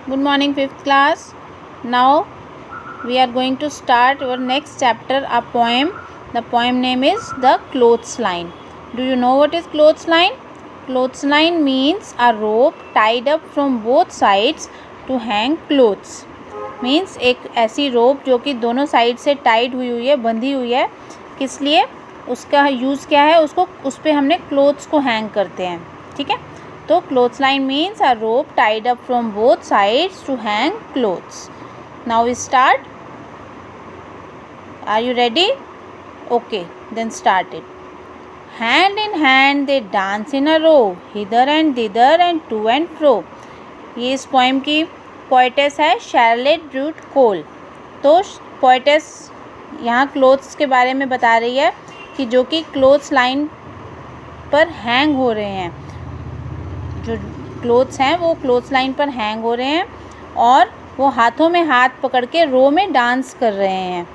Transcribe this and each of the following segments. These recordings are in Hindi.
Good morning, 5th class. Now we are going to start our next chapter, a poem. The poem name is The Clothes Line. Do you know what is clothes line? Clothes line means a rope tied up from both sides to hang clothes. Means एक ऐसी रोप जो कि दोनों साइड से टाइड हुई है, बंधी हुई है. किस लिए? उसका यूज़ क्या है? उसको उस पर हमने क्लोथ्स को हैंग करते हैं. ठीक है. तो clothes line means a rope tied up from both sides to hang clothes. Now we start. Are you ready? Okay, then start it. Hand in hand they dance in a row, hither and thither and to and fro. ये इस पोएम की पोएटेस है शार्लेट रूट कोल. तो पोएटेस यहाँ क्लोथ्स के बारे में बता रही है कि जो कि क्लोथ्स लाइन पर हैंग हो रहे हैं. जो क्लोथ्स हैं वो क्लोथ्स लाइन पर हैंग हो रहे हैं और वो हाथों में हाथ पकड़ के रो में डांस कर रहे हैं.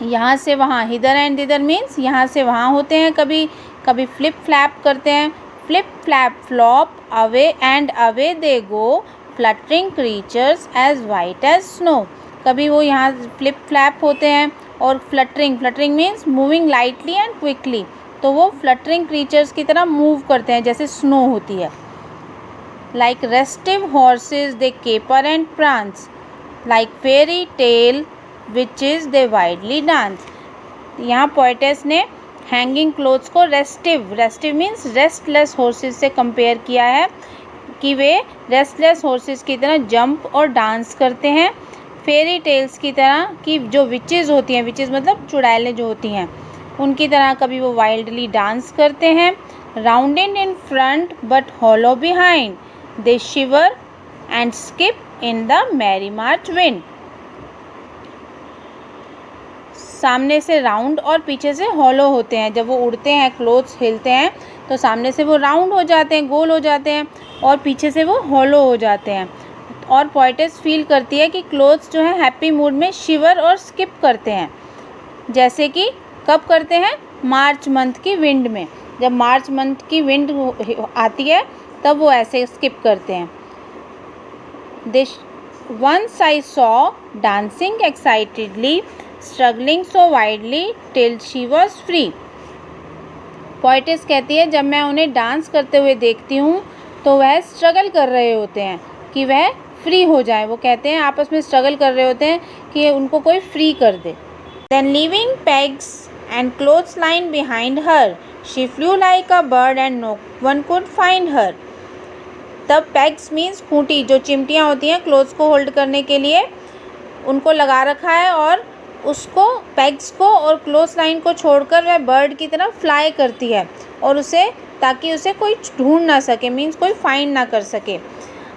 यहाँ से वहाँ, हिदर एंड दिदर मीन्स यहाँ से वहाँ होते हैं. कभी कभी फ्लिप फ्लैप करते हैं. Flip flap flop, away and away they go, fluttering creatures as white as snow. कभी वो यहाँ फ्लिप फ्लैप होते हैं और fluttering means moving lightly and quickly. तो वो फ्लटरिंग क्रीचर्स की तरह मूव करते हैं जैसे स्नो होती है. Like restive horses they caper and prawns, like fairy tale witches they widely dance. यहाँ पोएटेस ने हैंगिंग क्लोथ्स को रेस्टिव मीन्स रेस्टलेस हॉर्सेस से कंपेयर किया है कि वे रेस्टलेस हॉर्सेस की तरह जंप और डांस करते हैं. फेरी टेल्स की तरह कि जो विचेस होती हैं, विचेस मतलब चुड़ैलें जो होती हैं, उनकी तरह कभी वो वाइल्डली डांस करते हैं. Rounded in front but hollow behind, they shiver and skip in the merry March wind. सामने से राउंड और पीछे से हॉलो होते हैं. जब वो उड़ते हैं, क्लोथ्स हिलते हैं, तो सामने से वो राउंड हो जाते हैं, गोल हो जाते हैं, और पीछे से वो हॉलो हो जाते हैं. और पोएटेस फील करती है कि क्लोथ्स जो है हैप्पी मूड में शिवर और स्किप करते हैं. जैसे कि कब करते हैं? मार्च मंथ की विंड में. जब मार्च मंथ की विंड आती है तब वो ऐसे स्किप करते हैं. This once I saw dancing excitedly, struggling so wildly till she was free. Poetess कहती है जब मैं उन्हें डांस करते हुए देखती हूँ तो वह स्ट्रगल कर रहे होते हैं कि वह फ्री हो जाए. वो कहते हैं आपस में स्ट्रगल कर रहे होते हैं कि उनको कोई फ्री कर दे. Then leaving pegs and clothes line behind her, she flew like a bird and no one could find her. तब पेग्स मीन्स खूंटी, जो चिमटियाँ होती हैं क्लोथ्स को होल्ड करने के लिए, उनको लगा रखा है और उसको पेग्स को और क्लोथ्स लाइन को छोड़कर वह बर्ड की तरह फ्लाई करती है और उसे, ताकि उसे कोई ढूंढ ना सके, मीन्स कोई फाइंड ना कर सके.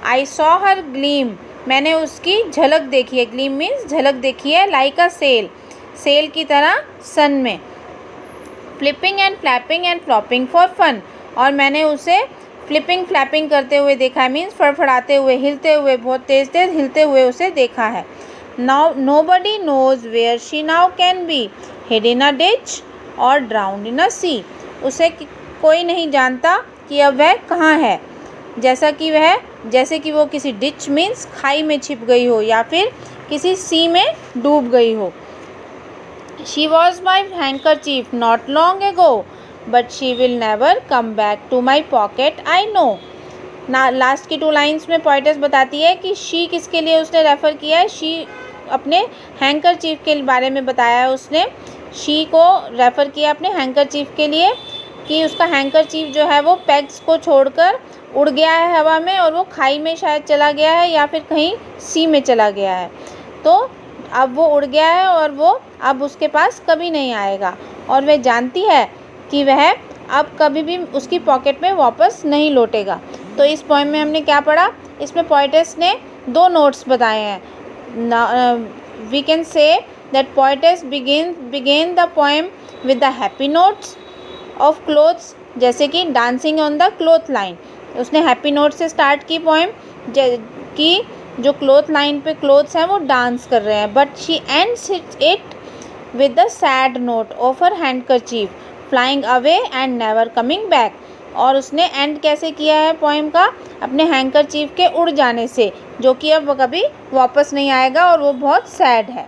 आई सॉ हर ग्लीम, मैंने उसकी झलक देखी है. ग्लीम मीन्स झलक देखी है. लाइक अ सेल की तरह सन में. Flipping and flapping and flopping for fun, और मैंने उसे फ्लिपिंग फ्लैपिंग करते हुए देखा है. मीन्स फड़फड़ाते हुए, हिलते हुए, बहुत तेज़ हिलते हुए उसे देखा है. Now nobody knows where she now can be, hid in a ditch or drowned in a sea. उसे कोई नहीं जानता कि अब वह कहाँ है, जैसे कि वो किसी डिच मीन्स खाई में छिप गई हो या फिर किसी सी में डूब गई हो. She was my handkerchief not long ago, but she will never come back to my pocket I know. ना लास्ट की 2 लाइन्स में पोएटेस बताती है कि शी किसके लिए उसने रेफ़र किया है. शी अपने हैंकरचीफ के बारे में बताया है. उसने शी को रेफ़र किया अपने हैंकरचीफ के लिए कि उसका हैंकरचीफ जो है वो पेग्स को छोड़कर उड़ गया है हवा में, और वो खाई में शायद चला गया है या फिर कहीं सी में चला गया है. तो अब वो उड़ गया है और वो अब उसके पास कभी नहीं आएगा, और वह जानती है कि वह अब कभी भी उसकी पॉकेट में वापस नहीं लौटेगा. तो इस पोएम में हमने क्या पढ़ा? इसमें पोएटेस ने 2 नोट्स बताए हैं. We can say that poetess began the poem with the happy notes of clothes, जैसे कि dancing on the cloth line. उसने हैप्पी नोट से स्टार्ट की पोएम कि जो क्लोथ लाइन पे क्लोथ्स हैं वो डांस कर रहे हैं. But she ends it with the sad note of her handkerchief flying away and never coming back. और उसने एंड कैसे किया है पोएम का, अपने हैंकरचीफ के उड़ जाने से, जो कि अब कभी वापस नहीं आएगा और वो बहुत सैड है।